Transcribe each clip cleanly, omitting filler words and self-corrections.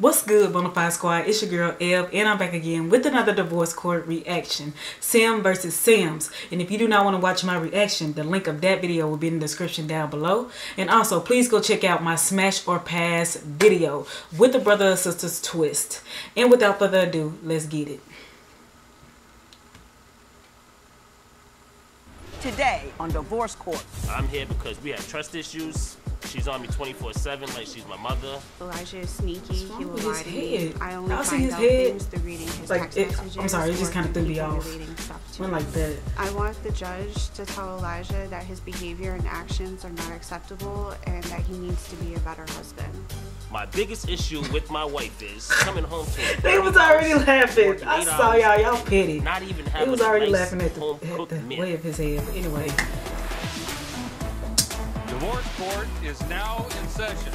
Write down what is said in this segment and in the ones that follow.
What's good, Bonafide Squad? It's your girl, Ev, and I'm back again with another divorce court reaction. Sim versus Sims. And if you do not want to watch my reaction, the link of that video will be in the description down below. And also, please go check out my Smash or Pass video with the brother or sisters twist. And without further ado, let's get it. Today on Divorce Court. I'm here because we have trust issues. She's on me 24/7 like she's my mother. Elijah is sneaky. He will lie to me. I only Y'all see find his out head? things through reading his Like, text messages. I'm sorry, it just kind of threw me off. Went like that. I want the judge to tell Elijah that his behavior and actions are not acceptable and that he needs to be a better husband. My biggest issue with my wife is coming home to a They was already laughing. I saw y'all petty. Not even having They was already a nice laughing at the home-cooked way of his head. But anyway. Divorce Court is now in session.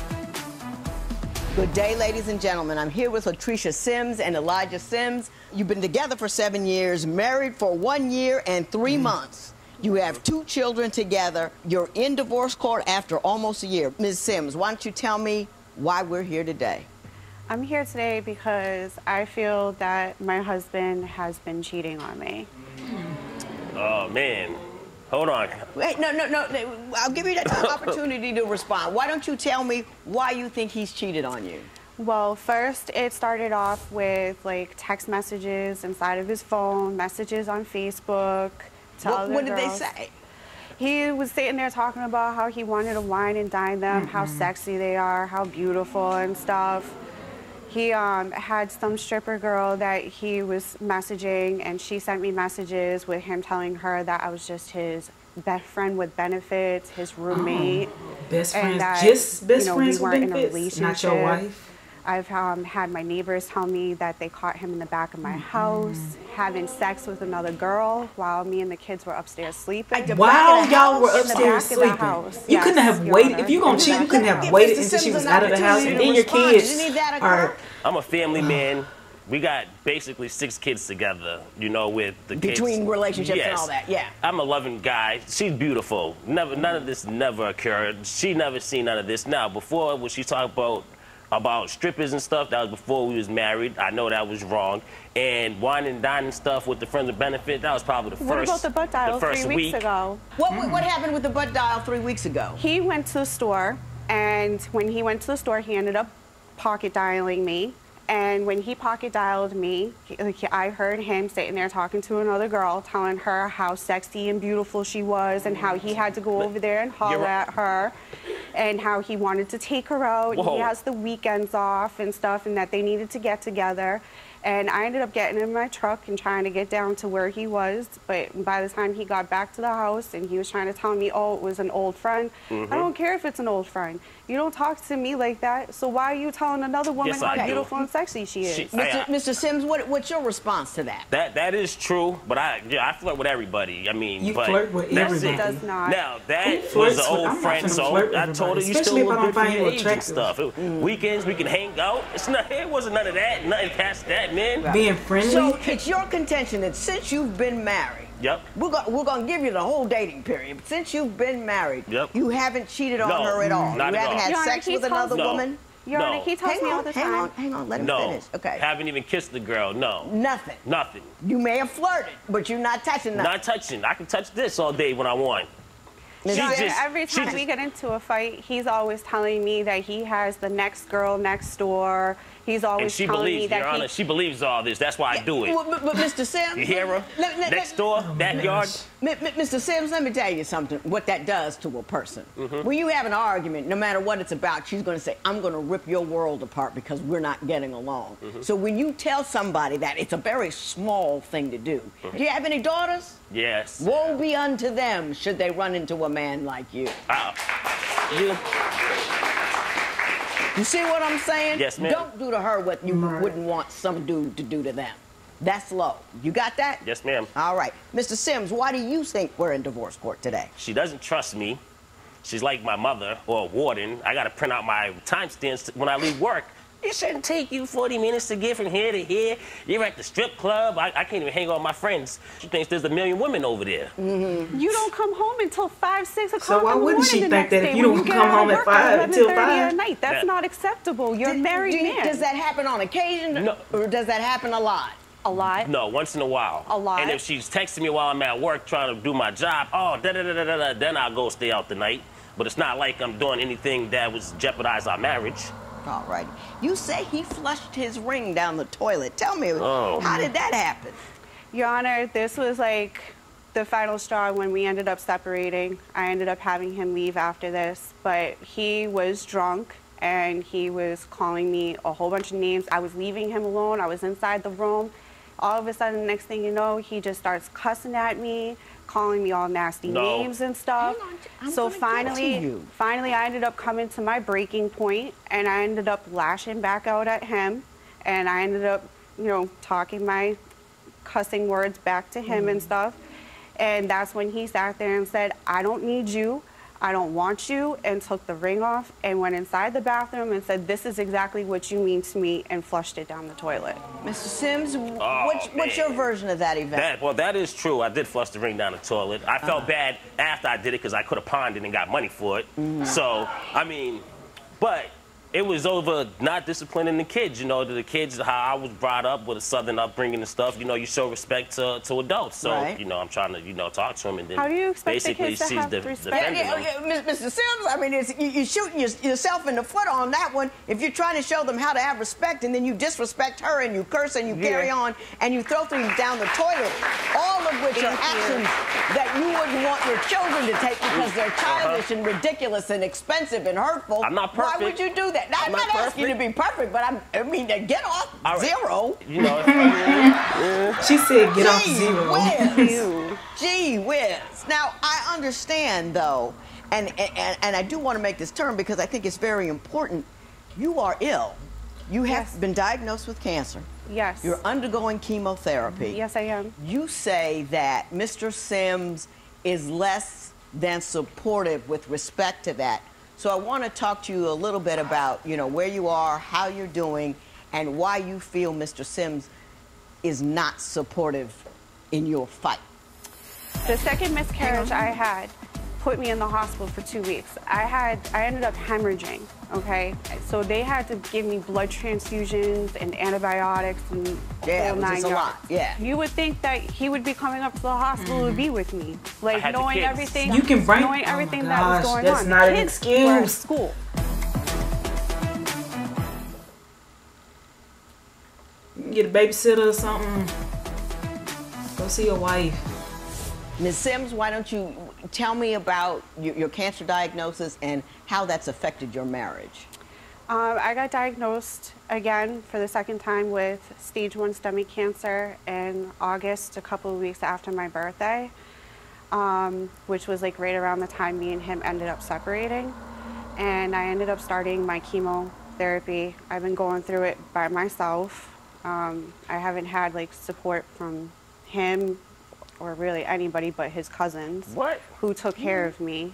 Good day, ladies and gentlemen. I'm here with Latricia Sims and Elijah Sims. You've been together for 7 years, married for 1 year and 3 months. You have 2 children together. You're in divorce court after almost a year. Ms. Sims, why don't you tell me why we're here today? I'm here today because I feel that my husband has been cheating on me. Oh, man. Hold on. Wait, no. I'll give you that opportunity to respond. Why don't you tell me why you think he's cheated on you? Well, first it started off with like text messages inside of his phone, messages on Facebook to other What did they girls. say? He was sitting there talking about how he wanted to wine and dine them, how sexy they are, how beautiful and stuff. He had some stripper girl that he was messaging, and she sent me messages with him telling her that I was just his best friend with benefits, his roommate. Best friends, and that, just best friends we with weren't in a benefits, relationship. not your wife. I've had my neighbors tell me that they caught him in the back of my house having sex with another girl while me and the kids were upstairs sleeping. While y'all were In the upstairs back of the sleeping, house. you Yes, couldn't have Your waited. Honor. If you're gonna cheat, you couldn't have waited until she was out of the house, and then your kids are. I'm a family man. We got basically 6 kids together, you know, with the kids. Between relationships and all that, yeah. I'm a loving guy. She's beautiful. None of this never occurred. She never seen none of this. Now, before when she talked about strippers and stuff, that was before we was married. I know that was wrong. And wine and dining stuff with the friends of benefit, that was probably the What first. about the butt dial 3 weeks ago? What happened with the butt dial 3 weeks ago? He went to the store, and when he went to the store, he ended up pocket dialing me. And when he pocket dialed me, I heard him sitting there talking to another girl, telling her how sexy and beautiful she was, and how he had to go over there and holler at her, and how he wanted to take her out. And he has the weekends off and stuff, and that they needed to get together. And I ended up getting in my truck and trying to get down to where he was. But by the time he got back to the house and he was trying to tell me, oh, it was an old friend. I don't care if it's an old friend. You don't talk to me like that. So why are you telling another woman how beautiful and sexy she is? Mr. Sims, what's your response to that? That is true, but I flirt with everybody. I mean, You but flirt with everybody. It does not. Now that was an old friend, so I told her you still look good for your age and stuff. Weekends we can hang out. It wasn't none of that. Nothing past that, man. Being friendly. So it's your contention that since you've been married, Yep. we're gonna give you the whole dating period. But since you've been married, you haven't cheated on her at all. Not you at haven't all. had Your Honor, sex he with tells another me- woman. Your Honor, he tells me all the time. Hang on, let him No. finish. Okay. Haven't even kissed the girl. No. Nothing. Nothing. You may have flirted, but you're not touching nothing. Not touching. I can touch this all day when I want. Ms. Your Honor, Sims, every time we get into a fight, he's always telling me that he has the next girl next door. He's And always she telling me believes, that Your Honor, she believes all this. That's why I do it. But Mr. Sims, You hear her? Next door, backyard. Mr. Sims, let me tell you something, what that does to a person. When you have an argument, no matter what it's about, she's going to say, I'm going to rip your world apart because we're not getting along. So when you tell somebody that, it's a very small thing to do. Do you have any daughters? Yes. Woe be unto them should they run into a man like you. You see what I'm saying? Yes, ma'am. Don't do to her what you wouldn't want some dude to do to them. That's low. You got that? Yes, ma'am. All right. Mr. Sims, why do you think we're in divorce court today? She doesn't trust me. She's like my mother or a warden. I got to print out my timestamps when I leave work. It shouldn't take you 40 minutes to get from here to here. You're at the strip club. I can't even hang out with my friends. She thinks there's a million women over there. You don't come home until 5, 6 o'clock. So why in the wouldn't she morning think the that next if day you when don't get come out home of at work 5 until 11:30 5? at night? That's not acceptable. You're a married man. Does that happen on occasion, No. or does that happen a lot? A lot. No, once in a while. A lot? And if she's texting me while I'm at work trying to do my job, oh, da-da-da-da-da-da, then I'll go stay out the night. But it's not like I'm doing anything that would jeopardize our marriage. All right. You say he flushed his ring down the toilet. Tell me, how did that happen? Your Honor, this was like the final straw when we ended up separating. I ended up having him leave after this, but he was drunk and he was calling me a whole bunch of names. I was leaving him alone. I was inside the room. All of a sudden, the next thing you know, he just starts cussing at me, calling me all nasty names and stuff. So finally, I ended up coming to my breaking point, and I ended up lashing back out at him, and I ended up, you know, talking my cussing words back to him and stuff. And that's when he sat there and said, I don't need you. I don't want you, and took the ring off and went inside the bathroom and said, this is exactly what you mean to me, and flushed it down the toilet. Mr. Sims, what's your version of that event? Well, that is true. I did flush the ring down the toilet. I felt bad after I did it because I could have pawned it and got money for it. So, I mean, but it was over not disciplining the kids. You know, the kids, how I was brought up with a Southern upbringing and stuff, you know, you show respect to adults. So, you know, I'm trying to, you know, talk to him, and then how do you expect basically the kids to have respect? Mr. Sims, I mean, you're shooting yourself in the foot on that one. If you're trying to show them how to have respect, and then you disrespect her, and you curse, and you carry on, and you throw things down the toilet, all of which are actions that you wouldn't want your children to take because they're childish and ridiculous and expensive and hurtful. I'm not perfect. Why would you do that? I'm not asking you to be perfect, but I mean, get off zero. You know, She said get off zero. Whiz. Gee whiz. Now, I understand, though, and I do want to make this turn because I think it's very important. You are ill. You have been diagnosed with cancer. Yes. You're undergoing chemotherapy. Yes, I am. You say that Mr. Sims is less than supportive with respect to that. So I want to talk to you a little bit about, you know, where you are, how you're doing, and why you feel Mr. Sims is not supportive in your fight. The second miscarriage I had put me in the hospital for 2 weeks. I ended up hemorrhaging, okay? So they had to give me blood transfusions and antibiotics and Yeah, whole it was 9 just a yards. lot, yeah. You would think that he would be coming up to the hospital to be with me, like had the knowing kids. everything, You can bring- knowing oh everything my that was gosh, going that's on. not The an kids were at excuse. school. You can get a babysitter or something. Go see your wife. Ms. Sims, why don't you tell me about your cancer diagnosis and how that's affected your marriage? I got diagnosed again for the second time with stage 1 stomach cancer in August, a couple of weeks after my birthday, which was like right around the time me and him ended up separating. And I ended up starting my chemotherapy. I've been going through it by myself. I haven't had like support from him or really anybody but his cousins who took care of me.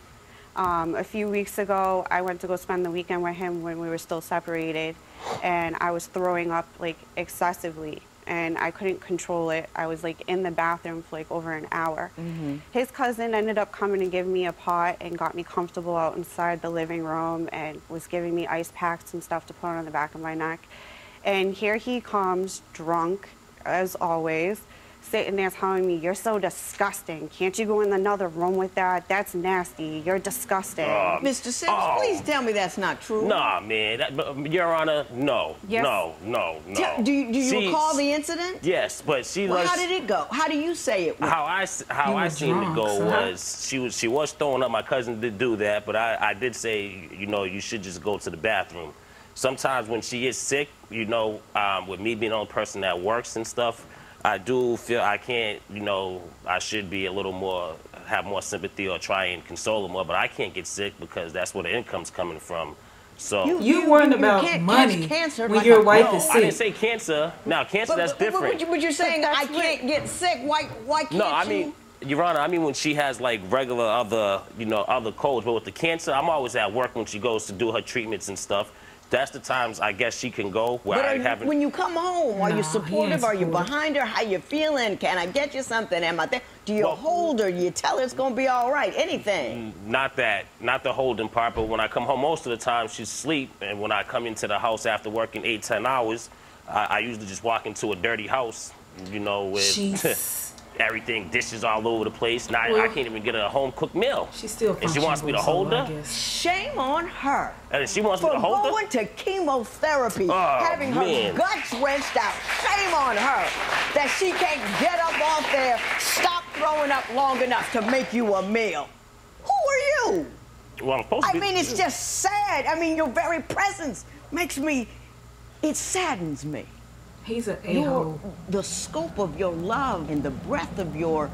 A few weeks ago, I went to go spend the weekend with him when we were still separated, and I was throwing up like excessively, and I couldn't control it. I was like in the bathroom for like over an hour. His cousin ended up coming and giving me a pot and got me comfortable out inside the living room and was giving me ice packs and stuff to put on the back of my neck. And here he comes, drunk, as always, sitting there telling me, you're so disgusting. Can't you go in another room with that? That's nasty. You're disgusting. Mr. Sims, please tell me that's not true. Nah, man. Your Honor, no. Yes. No. Do you recall the incident? Yes, but she Well, was... how did it go? How do you say it went? How I seen it go was she was throwing up. My cousin did do that, but I did say, you know, you should just go to the bathroom. Sometimes when she is sick, you know, with me being the only person that works and stuff, I do feel I can't, you know, I should be a little more, have more sympathy or try and console her more, but I can't get sick because that's where the income's coming from. So You worrying about can't money catch cancer when like your a- wife no, is I didn't sick. say cancer. Now, cancer, that's different. But you're saying I can't get sick. Why can't No, I you? mean, Your Honor, I mean when she has like regular other, you know, other colds, but with the cancer, I'm always at work when she goes to do her treatments and stuff. That's the times I guess she can go where But I haven't. when you come home, are No, you he supportive? ain't Are you supportive. behind her? How you feeling? Can I get you something? Am I there? Do you Well- hold her? You tell her it's gonna be all right? Anything? Not that, not the holding part, but when I come home, most of the time she's asleep, and when I come into the house after working 8, 10 hours, I usually just walk into a dirty house, you know, with She's everything, dishes all over the place. Now I Well- can't even get her a home-cooked meal. she's still And she wants me to hold so I her? guess. Shame on her. And she wants me For to hold her? going to chemotherapy, Oh, having her man. guts wrenched out. Shame on her that she can't get up off there, stop throwing up long enough to make you a meal. Who are you? Well, I'm supposed to I be. mean, it's just sad. I mean, your very presence makes me, it saddens me. He's an a-hole. The scope of your love and the breadth of your,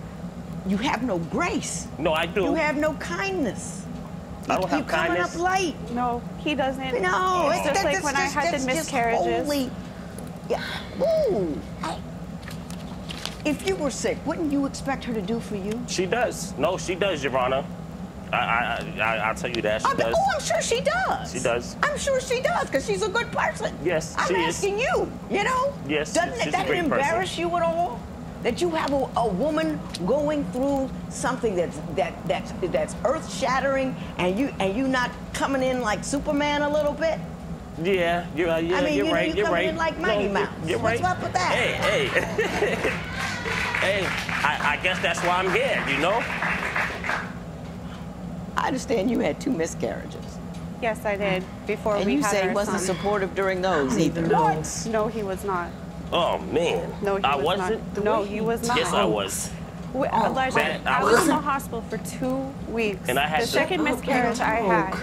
you have no grace. No, I do. You have no kindness. I don't have You're coming kindness. up late. No, he doesn't. No, it's just like when I had the that's just miscarriages. wholly- yeah. Ooh. If you were sick, wouldn't you expect her to do for you? She does. No, she does, Your Honor. I'll tell you that. She does. Oh, I'm sure she does. She does. I'm sure she does, because she's a good person. Yes, I'm she is. asking you, you know? Yes, Doesn't she's a that great embarrass person. you at all? That you have a woman going through something that's earth-shattering, and you not coming in like Superman a little bit? Yeah, you're I mean, you're you know, right. you You're coming right. in like Mighty Mouse. You're What's right. up with that? Hey, hey, I guess that's why I'm here. You know. I understand you had 2 miscarriages. Yes, I did. Before And we you had say he our wasn't son. supportive during those don't even either. know. What? No, he was not. Oh man. No, he I was wasn't. not. No, he was not. Yes, I was. Elijah, man, I I was in wasn't. the hospital for 2 weeks. And I had the to- second miscarriage I had Joke.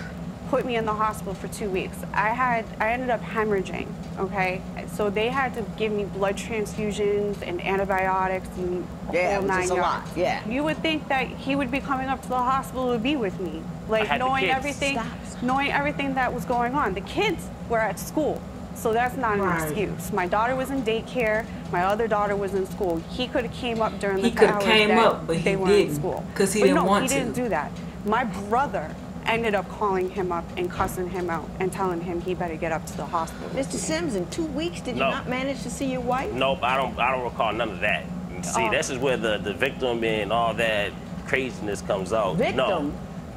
put me in the hospital for 2 weeks. I ended up hemorrhaging, okay? So they had to give me blood transfusions and antibiotics and the Yeah, whole which 9 is a yards. lot, yeah. You would think that he would be coming up to the hospital to be with me, like had the knowing kids. everything, Stop. knowing everything that was going on. The kids were at school. So that's not an Right. excuse. My daughter was in daycare. My other daughter was in school. He could have came up during the He could have hours came that up, but he they were in didn't, school. 'cause he But didn't no, want he to. didn't do that. My brother ended up calling him up and cussing him out and telling him he better get up to the hospital. Mr. Sims, in 2 weeks, did you No. not manage to see your wife? Nope, I don't recall none of that. See, Oh. this is where the victim and all that craziness comes out. Victim? No.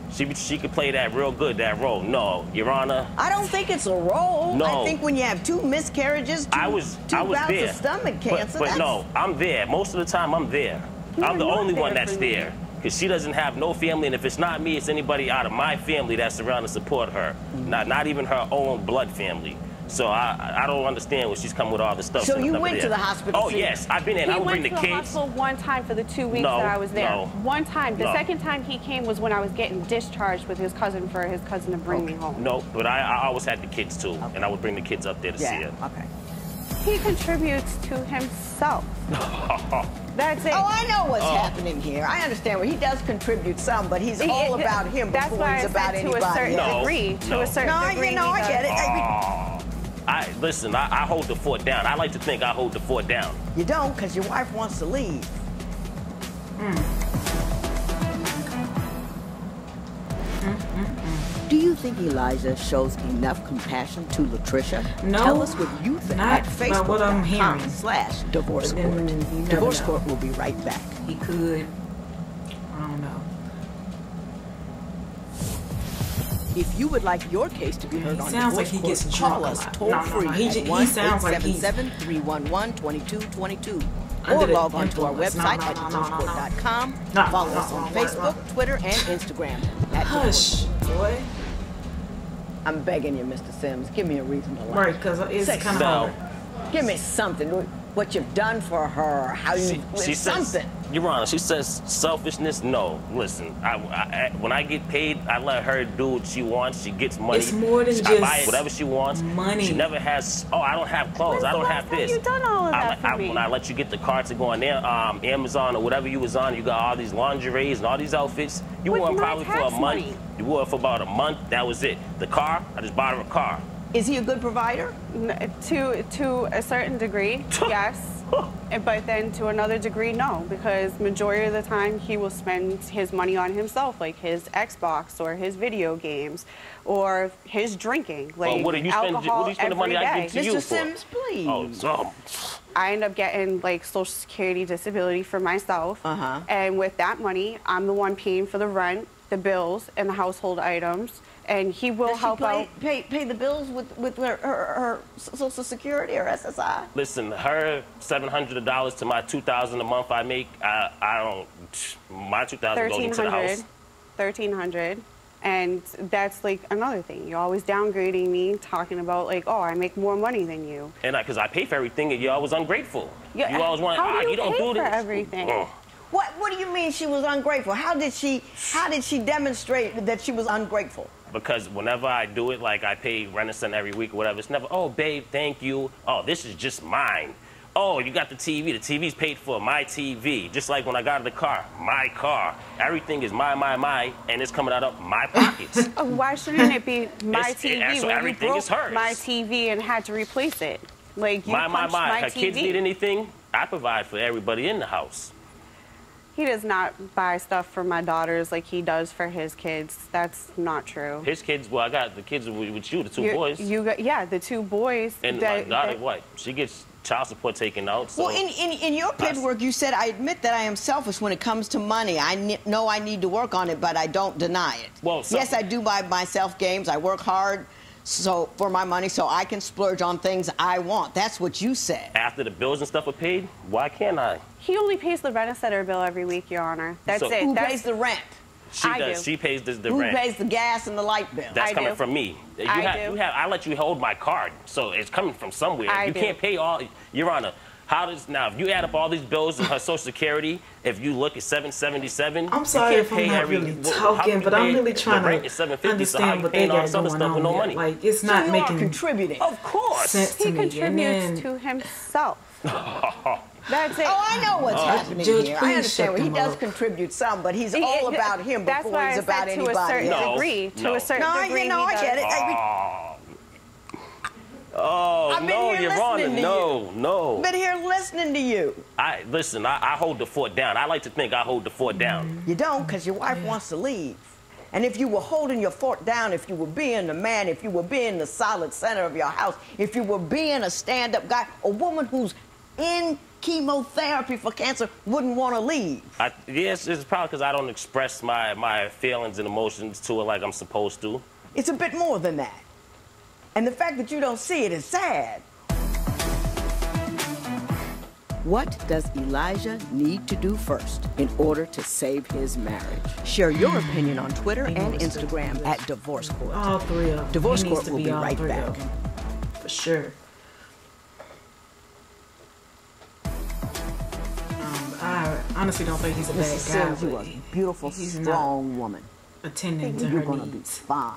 She could play that real good, that role. No, Your Honor. I don't think it's a role. No. I think when you have 2 miscarriages, two I was bouts there. of stomach cancer. But that's- no, I'm there. Most of the time, I'm there. You I'm the were not only one there that's for me. there. Because she doesn't have no family, and if it's not me, it's anybody out of my family that's around to support her. Not even her own blood family. So I don't understand when she's coming with all this stuff. So sitting you up went there. to the hospital Oh, to see her? yes. I've been in. He I would went bring to the the kids. hospital one time for the 2 weeks No, that I was there. no. One time. The No. second time he came was when I was getting discharged with his cousin for his cousin to bring me home. No, but I always had the kids too, and I would bring the kids up there to see Yeah, her. okay. He contributes to himself. That's it. Oh, I know what's happening here. I understand where he does contribute some, but he's all about him That's before why he's I about said anybody to a certain else. No, degree. To no. a certain No, degree. you know, he I get does. it. Listen, I hold the fort down. I like to think I hold the fort down. You don't, because your wife wants to leave. Do you think Elijah shows enough compassion to Latricia? No, Tell us what you think not at by what I'm hearing. Facebook.com/Divorce But then Court. you never Divorce know. Court will be right back. He could. I don't know. If you would like your case to be heard He on sounds Divorce like he Court, gets call drunk a us lot. toll No, free he at sounds like he's 1-877-311-2222. Or under the log on to our influence. website No, at no, no, no, no. divorcecourt.com. No, Follow no, us on no, no, Facebook, no. Twitter, and Instagram. At Hush, boy. I'm begging you, Mr. Sims, give me a reason to lie. Right, because it's Sex kind of No. hard. Give me something. What you've done for her, how you She says, something. Your Honor, she says selfishness. No, listen. When I get paid, I let her do what she wants. She gets money. It's more than I just buy whatever she wants. money. She never has. Oh, I don't have clothes. When's I the don't last have time this. you done all of that for me? When I let you get the card to go on there, Amazon or whatever you was on, you got all these lingeries and all these outfits. You With wore them my probably for a tax month. money. You wore it for about a month. That was it. The car, I just bought her a car. Is he a good provider? To a certain degree, yes. But then to another degree, no, because majority of the time he will spend his money on himself, like his Xbox or his video games or his drinking, like Well, what do you spend? alcohol What do you spend the money every I day. give to you Mr. for? Sims, please. Oh, so I end up getting like Social Security disability for myself. And with that money, I'm the one paying for the rent, the bills, and the household items. And he will Does she help out. pay the bills with her Social Security or SSI? listen, her $700 to my $2,000 a month I make. I don't. My $2,000 goes into the house. 1300 And that's like another thing. You're always downgrading me, talking about like, oh, I make more money than you. And because I pay for everything, and you always ungrateful. Yeah, You always want. how do you don't pay do for this. everything? What do you mean she was ungrateful? How did she demonstrate that she was ungrateful? Because whenever I do it, like I pay Renaissance every week or whatever, it's never, oh, babe, thank you. Oh, this is just mine. Oh, you got the TV. The TV's paid for. My TV. Just like when I got in the car, my car. Everything is my, and it's coming out of my pockets. Why shouldn't it be my It's- TV so when you everything broke is hers. my TV and had to replace it? Like you punched my Her TV. kids need anything, I provide for everybody in the house. He does not buy stuff for my daughters like he does for his kids. That's not true. His kids, well, I got the kids with you, the two boys. You got, yeah, the two boys. And my daughter, what? She gets child support taken out. So Well, in your paperwork, you said, I admit that I am selfish when it comes to money. I know I need to work on it, but I don't deny it. Well, yes, I do buy myself games. I work hard for my money so I can splurge on things I want. That's what you said. after the bills and stuff are paid, why can't I? He only pays the rent-a-center bill every week, Your Honor. That's So- it. Who That's pays the rent? She I does. do. She pays the Who rent. pays the gas and the light bill? That's I coming do. from me. I I let you hold my card, so it's coming from somewhere. I you do. can't pay all. Your Honor, how does now? If you add up all these bills and her Social Security, if you look at 777, I'm sorry you if can't I'm pay not every. really how talking, can you but I'm pay- really trying the rent to is $750, so how understand you what they paying all got this other going stuff with on no here. money? Like, it's So not you are making contributing. Of course. sense to he me. And contributes then, to himself. That's it. Oh, I know what's happening Judge, here. I please understand. shut He them does up. contribute some, but he's He- all about him That's before why he's I about said anybody to a certain else. No, degree. To no. a certain No, degree. you know, he I get it. Oh, oh I've been no, here Your Honor, listening to no, no. I've been here listening to you. Listen, I hold the fort down. I like to think I hold the fort down. You don't, because your wife wants to leave. And if you were holding your fort down, if you were being the man, if you were being the solid center of your house, if you were being a stand-up guy, a woman who's in chemotherapy for cancer wouldn't want to leave. Yes, it's probably because I don't express my feelings and emotions to her like I'm supposed to. It's a bit more than that. And the fact that you don't see it is sad. What does Elijah need to do first in order to save his marriage? Share your opinion on Twitter and Instagram at Divorce Court. all three of them. Divorce He needs Court to will be all right three back. of them. For sure. I honestly don't think he's a Mrs. bad guy. Sims, you but are a beautiful, he's strong woman. not attending to You're her going to be needs. fine.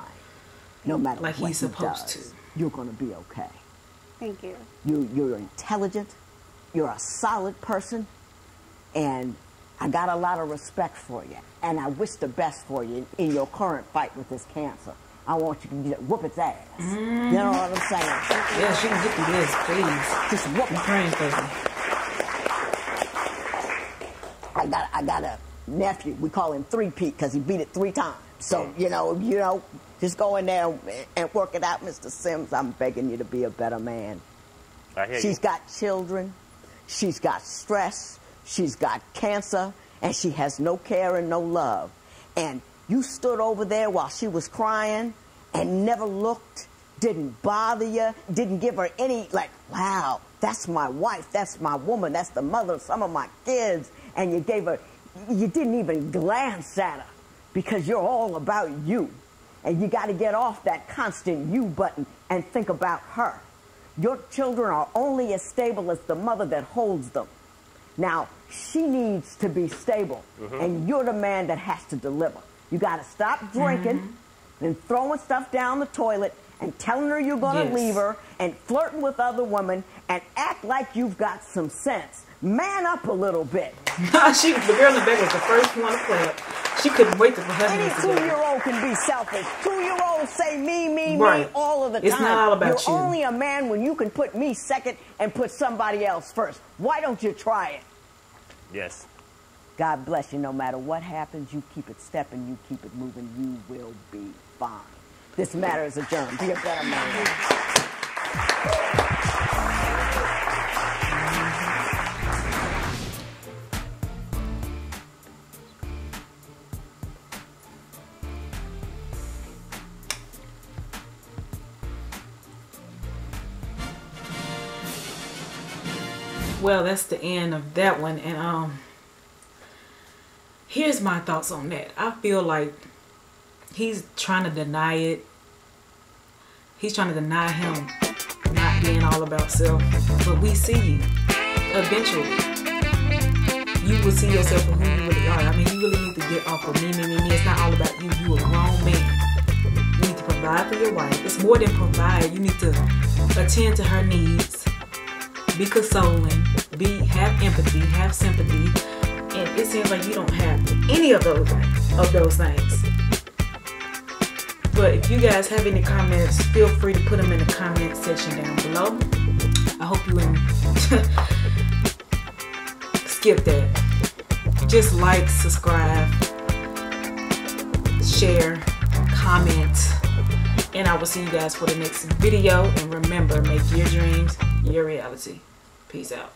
No matter Like what he's he supposed does, to. you're going to be okay. Thank you. You're intelligent. You're a solid person. And I got a lot of respect for you. And I wish the best for you in your current fight with this cancer. I want you to whoop its ass. You know what I'm saying? Yeah, she can get through this, please. Just whoop I'm it. praying for her. I got a nephew. We call him 3-Pete because he beat it 3 times. So, you know, just go in there and work it out, Mr. Sims. I'm begging you to be a better man. I hear She's you. got children. She's got stress. She's got cancer. And she has no care and no love. And you stood over there while she was crying and never looked, didn't bother you, didn't give her any, like, wow, that's my wife, that's my woman, that's the mother of some of my kids. And you gave her, you didn't even glance at her because you're all about you. And you got to get off that constant you button and think about her. Your children are only as stable as the mother that holds them. Now, she needs to be stable, and you're the man that has to deliver. You got to stop drinking and throwing stuff down the toilet and telling her you're going to Yes. leave her and flirting with other women and act like you've got some sense. Man up a little bit. The girl in the back was the first one to play it. She couldn't wait to put her Any hands together. 2-year-old 2-year-old can be selfish. 2-year-olds say me Right. all of the time. It's not all about You're you. only a man when you can put me second and put somebody else first. Why don't you try it? Yes. God bless you. No matter what happens, you keep it stepping, you keep it moving, you will be fine. This matter is adjourned. Be a better man. Well, that's the end of that one. And here's my thoughts on that. I feel like he's trying to deny it. He's trying to deny him not being all about self. But we see you. Eventually, you will see yourself for who you really are. I mean, you really need to get off of me. It's not all about you. You a grown man. You need to provide for your wife. It's more than provide. You need to attend to her needs. Be consoling, have empathy, have sympathy, and it seems like you don't have any of those things. But if you guys have any comments, feel free to put them in the comment section down below. I hope you skip that. Just like, subscribe, share, comment, and I will see you guys for the next video. And remember, make your dreams your reality. Peace out.